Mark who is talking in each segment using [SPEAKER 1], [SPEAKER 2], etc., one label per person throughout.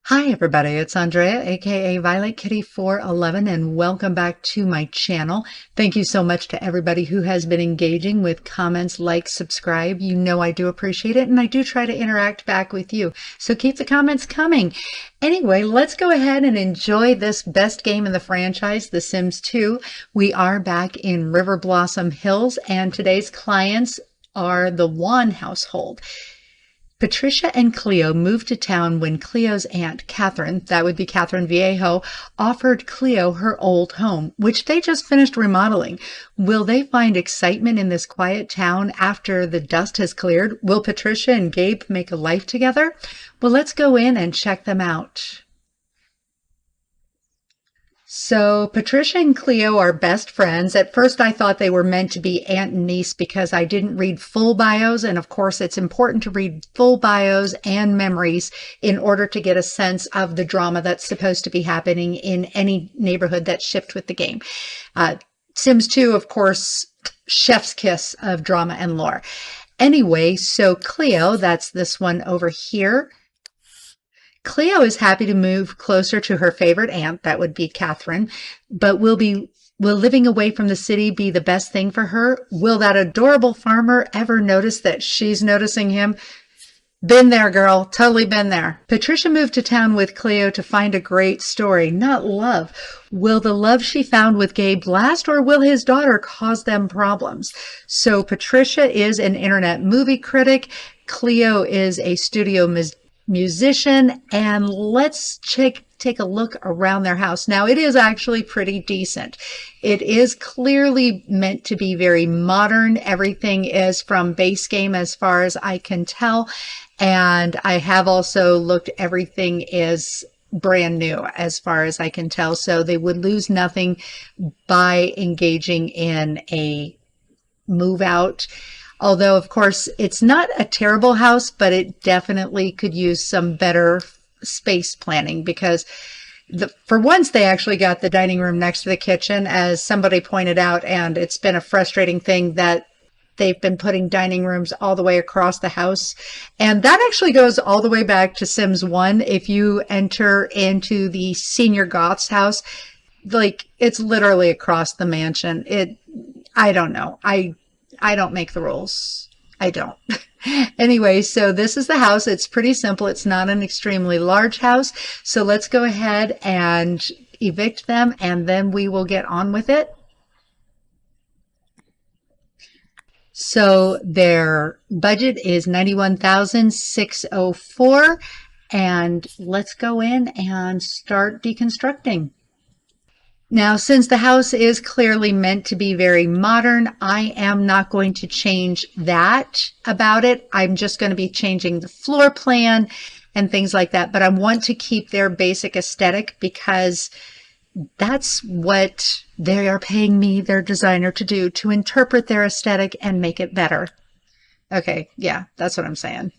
[SPEAKER 1] Hi everybody, it's Andrea, aka Violet Kitty 411, and welcome back to my channel. Thank you so much to everybody who has been engaging with comments, like, subscribe. You know I do appreciate it, and I do try to interact back with you. So keep the comments coming. Anyway, let's go ahead and enjoy this best game in the franchise, The Sims 2. We are back in Riverblossom Hills, and today's clients are the Juan household. Patricia and Cleo moved to town when Cleo's aunt, Catherine, that would be Catherine Viejo, offered Cleo her old home, which they just finished remodeling. Will they find excitement in this quiet town after the dust has cleared? Will Patricia and Gabe make a life together? Well, let's go in and check them out. So Patricia and Cleo are best friends. At first I thought they were meant to be aunt and niece because I didn't read full bios, and of course it's important to read full bios and memories in order to get a sense of the drama that's supposed to be happening in any neighborhood that's shipped with the game. Sims 2, of course, chef's kiss of drama and lore. Anyway, so Cleo, that's this one over here. Cleo is happy to move closer to her favorite aunt, that would be Catherine, but will living away from the city be the best thing for her? Will that adorable farmer ever notice that she's noticing him? Been there, girl. Totally been there. Patricia moved to town with Cleo to find a great story, not love. Will the love she found with Gabe last, or will his daughter cause them problems? So Patricia is an internet movie critic. Cleo is a studio musician, and let's take a look around their house. Now, it is actually pretty decent. It is clearly meant to be very modern. Everything is from base game as far as I can tell, and I have also looked, everything is brand new as far as I can tell, so they would lose nothing by engaging in a move out. Although, of course, it's not a terrible house, but it definitely could use some better space planning because for once they actually got the dining room next to the kitchen, as somebody pointed out, and it's been a frustrating thing that they've been putting dining rooms all the way across the house. And that actually goes all the way back to Sims 1. If you enter into the senior goth's house, like, it's literally across the mansion. I don't know. I don't make the rules. I don't. Anyway, so this is the house. It's pretty simple. It's not an extremely large house. So let's go ahead and evict them, and then we will get on with it. So their budget is $91,604, and let's go in and start deconstructing. Now, since the house is clearly meant to be very modern, I am not going to change that about it. I'm just going to be changing the floor plan and things like that. But I want to keep their basic aesthetic because that's what they are paying me, their designer, to do, to interpret their aesthetic and make it better. Okay, yeah, that's what I'm saying.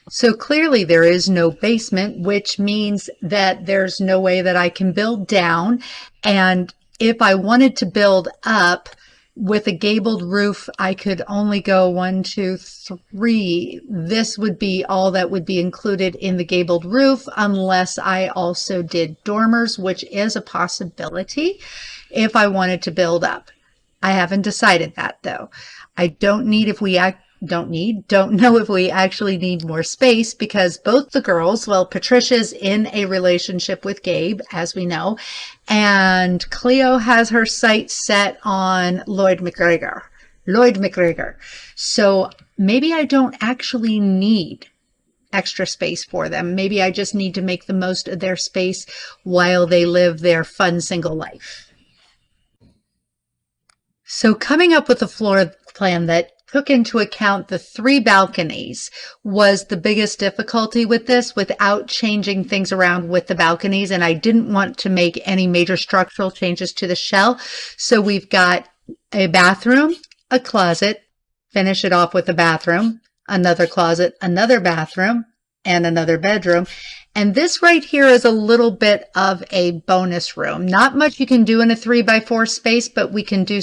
[SPEAKER 1] So clearly there is no basement, which means that there's no way that I can build down. And if I wanted to build up with a gabled roof, I could only go 1, 2, 3. This would be all that would be included in the gabled roof, unless I also did dormers, which is a possibility if I wanted to build up. I haven't decided that though. I don't know if we actually need more space because both the girls, well, Patricia's in a relationship with Gabe, as we know, and Cleo has her sights set on Lloyd McGregor. So maybe I don't actually need extra space for them. Maybe I just need to make the most of their space while they live their fun single life. So coming up with a floor plan that took into account the 3 balconies was the biggest difficulty with this, without changing things around with the balconies. And I didn't want to make any major structural changes to the shell. So we've got a bathroom, a closet, finish it off with a bathroom, another closet, another bathroom, and another bedroom. And this right here is a little bit of a bonus room. Not much you can do in a 3x4 space, but we can do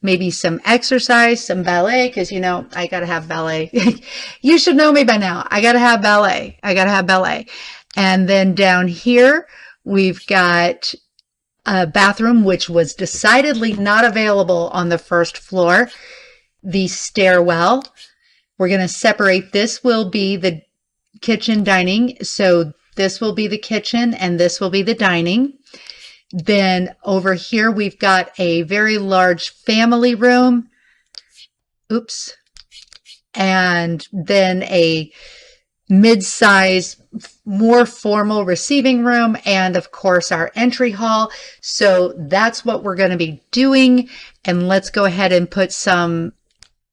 [SPEAKER 1] maybe some exercise, some ballet, because you know, I gotta have ballet. You should know me by now. I gotta have ballet. I gotta have ballet. And then down here, we've got a bathroom, which was decidedly not available on the first floor. The stairwell. We're going to separate. This will be the kitchen dining. So this will be the kitchen and this will be the dining. Then over here, we've got a very large family room. Oops. And then a mid-size, more formal receiving room, and of course our entry hall. So that's what we're going to be doing. And let's go ahead and put some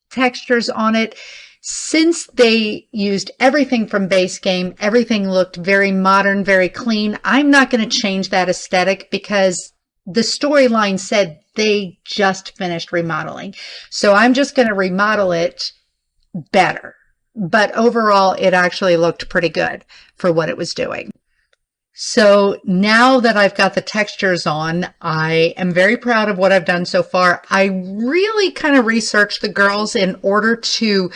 [SPEAKER 1] textures on it. Since they used everything from base game, everything looked very modern, very clean. I'm not going to change that aesthetic because the storyline said they just finished remodeling. So I'm just going to remodel it better. But overall, it actually looked pretty good for what it was doing. So now that I've got the textures on, I am very proud of what I've done so far. I really kind of researched the girls in order to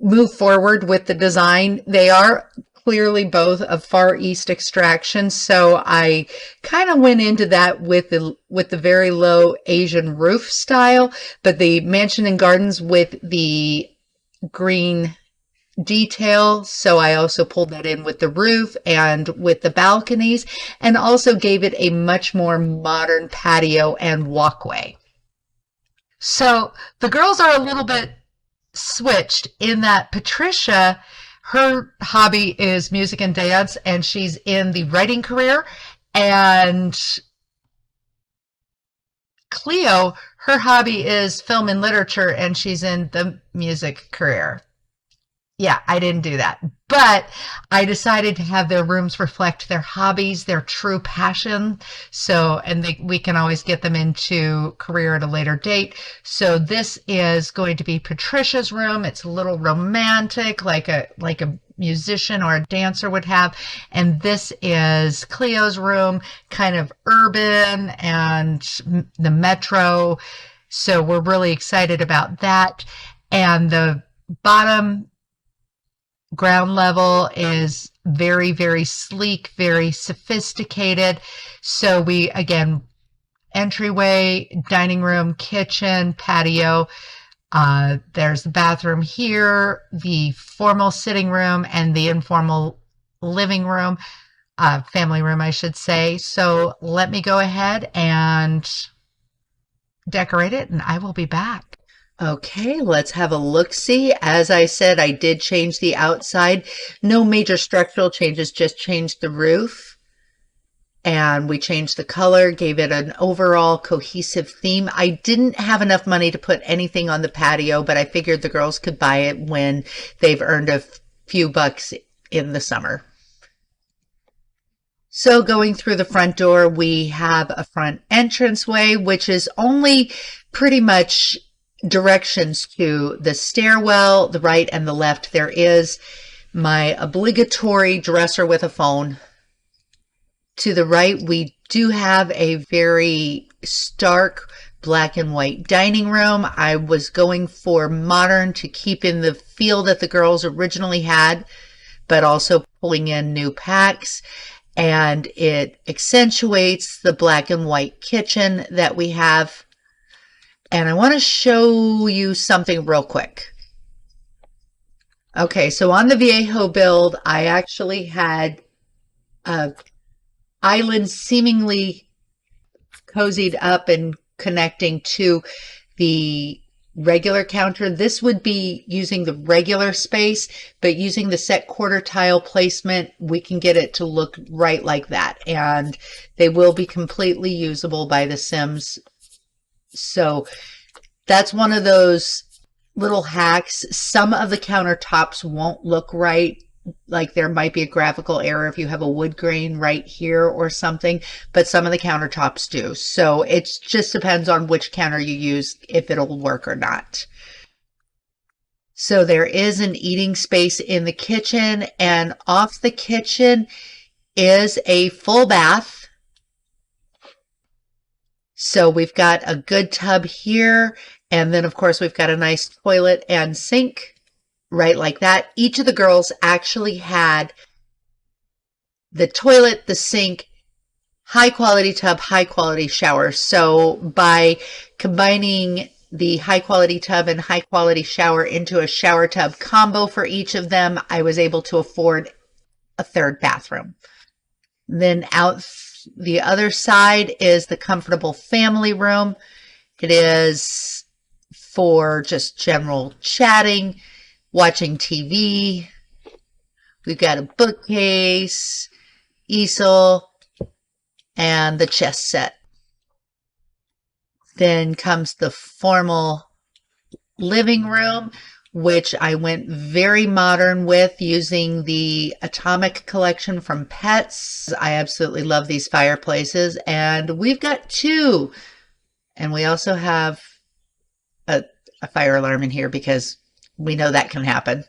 [SPEAKER 1] move forward with the design. They are clearly both of Far East extraction, so I kind of went into that with the very low Asian roof style, but the mansion and gardens with the green detail. So I also pulled that in with the roof and with the balconies, and also gave it a much more modern patio and walkway. So the girls are a little bit switched in that Patricia, her hobby is music and dance, and she's in the writing career, and Cleo, her hobby is film and literature, and she's in the music career. Yeah, I didn't do that, but I decided to have their rooms reflect their hobbies, their true passion. So, and we can always get them into career at a later date. So this is going to be Patricia's room. It's a little romantic, like a musician or a dancer would have. And this is Cleo's room, kind of urban and the metro. So we're really excited about that. And the bottom ground level is very, very sleek, very sophisticated. So we, again, entryway, dining room, kitchen, patio. There's the bathroom here, the formal sitting room, and the informal living room, family room, I should say. So let me go ahead and decorate it, and I will be back. Okay, let's have a look-see. As I said, I did change the outside. No major structural changes, just changed the roof. And we changed the color, gave it an overall cohesive theme. I didn't have enough money to put anything on the patio, but I figured the girls could buy it when they've earned a few bucks in the summer. So going through the front door, we have a front entranceway, which is only pretty much directions to the stairwell, the right and the left. There is my obligatory dresser with a phone. To the right, we do have a very stark black and white dining room. I was going for modern to keep in the feel that the girls originally had, but also pulling in new packs. And it accentuates the black and white kitchen that we have. And I want to show you something real quick. Okay, so on the Viejo build, I actually had a island seemingly cozied up and connecting to the regular counter. This would be using the regular space, but using the set quarter tile placement, we can get it to look right like that. And they will be completely usable by the Sims. So that's one of those little hacks. Some of the countertops won't look right. Like there might be a graphical error if you have a wood grain right here or something, but some of the countertops do. So it just depends on which counter you use, if it'll work or not. So there is an eating space in the kitchen, and off the kitchen is a full bath. So we've got a good tub here, and then of course we've got a nice toilet and sink right like that. Each of the girls actually had the toilet, the sink, high quality tub, high quality shower. So by combining the high quality tub and high quality shower into a shower tub combo for each of them, I was able to afford a third bathroom. Then out the other side is the comfortable family room. It is for just general chatting, watching TV. We've got a bookcase, easel, and the chess set. Then comes the formal living room, which I went very modern with using the Atomic collection from Pets. I absolutely love these fireplaces, and we've got two. And we also have a fire alarm in here because we know that can happen.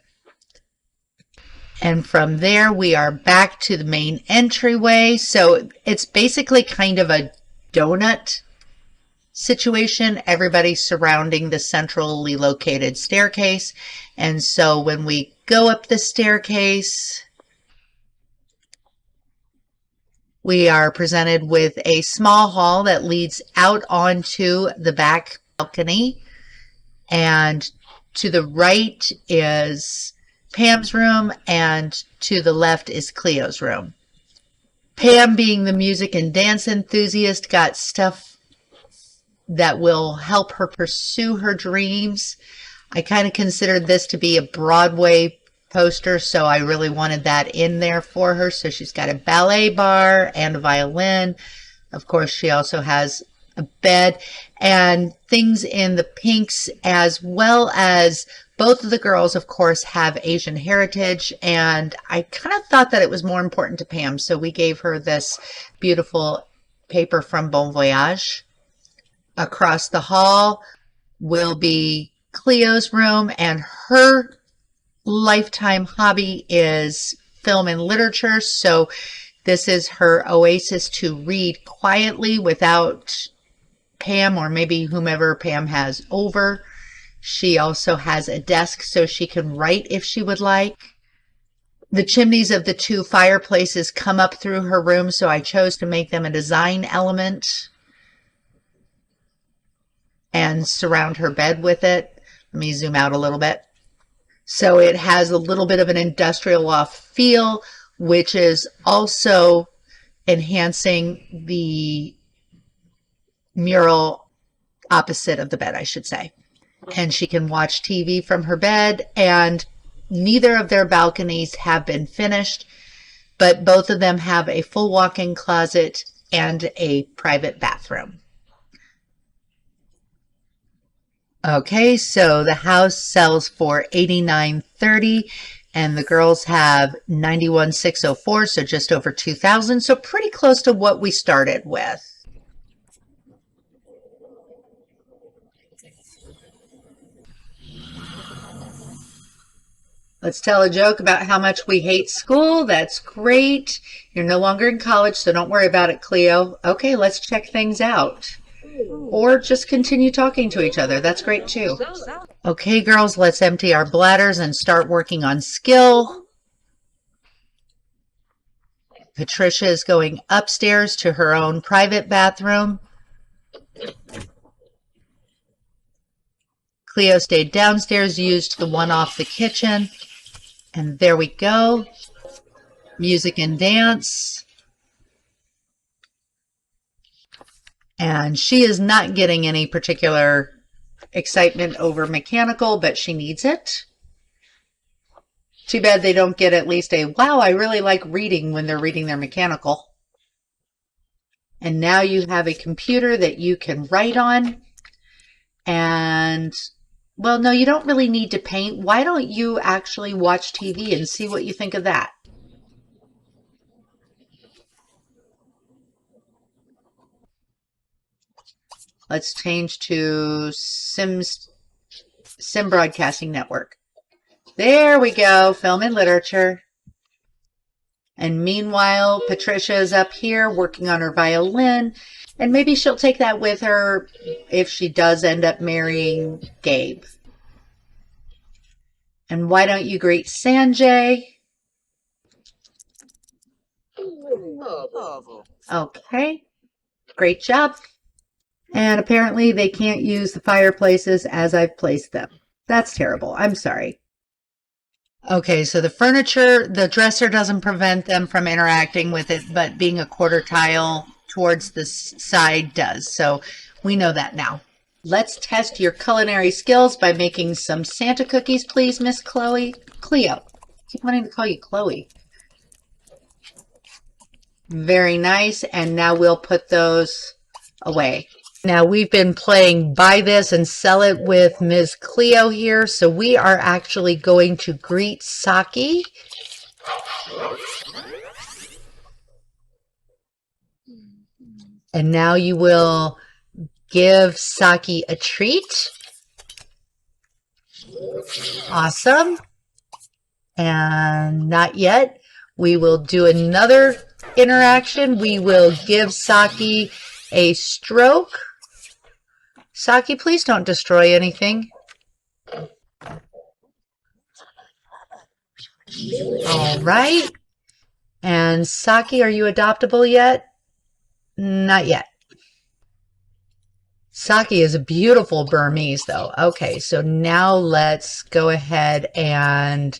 [SPEAKER 1] And from there, we are back to the main entryway. So it's basically kind of a donut situation, everybody surrounding the centrally located staircase. And so when we go up the staircase, we are presented with a small hall that leads out onto the back balcony. And to the right is Pam's room, and to the left is Cleo's room. Pam, being the music and dance enthusiast, got stuff that will help her pursue her dreams. I kind of considered this to be a Broadway poster, so I really wanted that in there for her. So she's got a ballet bar and a violin. Of course, she also has a bed and things in the pinks, as well as both of the girls, of course, have Asian heritage, and I kind of thought that it was more important to Pam, so we gave her this beautiful paper from Bon Voyage. Across the hall will be Cleo's room, and her lifetime hobby is film and literature, so this is her oasis to read quietly without Pam, or maybe whomever Pam has over. She also has a desk so she can write if she would like. The chimneys of the two fireplaces come up through her room, so I chose to make them a design element and surround her bed with it. Let me zoom out a little bit. So it has a little bit of an industrial loft feel, which is also enhancing the mural opposite of the bed, I should say. And she can watch TV from her bed, and neither of their balconies have been finished, but both of them have a full walk-in closet and a private bathroom. Okay, so the house sells for $89.30 and the girls have $91,604, so just over $2,000, so pretty close to what we started with. Let's tell a joke about how much we hate school. That's great. You're no longer in college, so don't worry about it, Cleo. Okay, let's check things out. Or just continue talking to each other. That's great too. Okay, girls, let's empty our bladders and start working on skill. Patricia is going upstairs to her own private bathroom. Cleo stayed downstairs, used the one off the kitchen. And there we go. Music and dance. And she is not getting any particular excitement over mechanical, but she needs it. Too bad they don't get at least a, wow, I really like reading when they're reading their mechanical. And now you have a computer that you can write on. And, well, no, you don't really need to paint. Why don't you actually watch TV and see what you think of that? Let's change to Sim Broadcasting Network. There we go, film and literature. And meanwhile, Patricia is up here working on her violin, and maybe she'll take that with her if she does end up marrying Gabe. And why don't you greet Sanjay? Okay, great job. And apparently they can't use the fireplaces as I've placed them. That's terrible. I'm sorry. Okay, so the furniture, the dresser doesn't prevent them from interacting with it, but being a quarter tile towards the side does. So we know that now. Let's test your culinary skills by making some Santa cookies, please, Miss Chloe. Cleo. I keep wanting to call you Chloe. Very nice. And now we'll put those away. Now we've been playing buy this and sell it with Ms. Cleo here. So we are actually going to greet Saki. And now you will give Saki a treat. Awesome. And not yet. We will do another interaction. We will give Saki a stroke. Saki, please don't destroy anything. All right. And Saki, are you adoptable yet? Not yet. Saki is a beautiful Burmese, though. Okay, so now let's go ahead and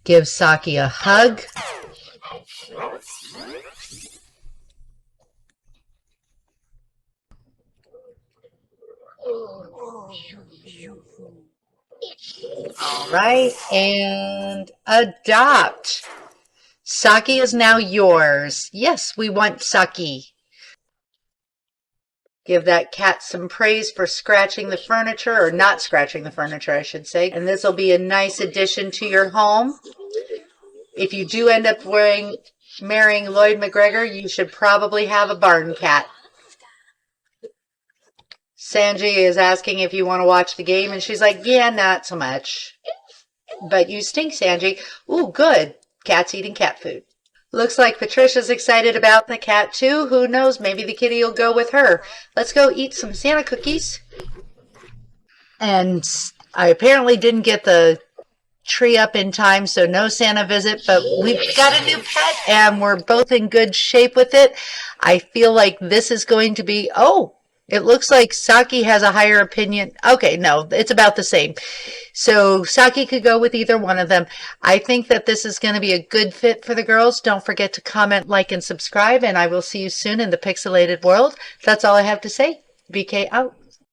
[SPEAKER 1] give Saki a hug. All right, and adopt. Saki is now yours. Yes, we want Saki. Give that cat some praise for scratching the furniture, or not scratching the furniture, I should say. And this will be a nice addition to your home. If you do end up marrying Lloyd McGregor, you should probably have a barn cat. Sanjay is asking if you want to watch the game, and she's like, yeah, not so much. But you stink, Sanjay. Ooh, good. Cat's eating cat food. Looks like Patricia's excited about the cat, too. Who knows? Maybe the kitty will go with her. Let's go eat some Santa cookies. And I apparently didn't get the tree up in time, so no Santa visit, but we've got a new pet, and we're both in good shape with it. I feel like this is going to be... Oh! It looks like Saki has a higher opinion. Okay, no, it's about the same. So Saki could go with either one of them. I think that this is going to be a good fit for the girls. Don't forget to comment, like, and subscribe, and I will see you soon in the pixelated world. That's all I have to say. VK out.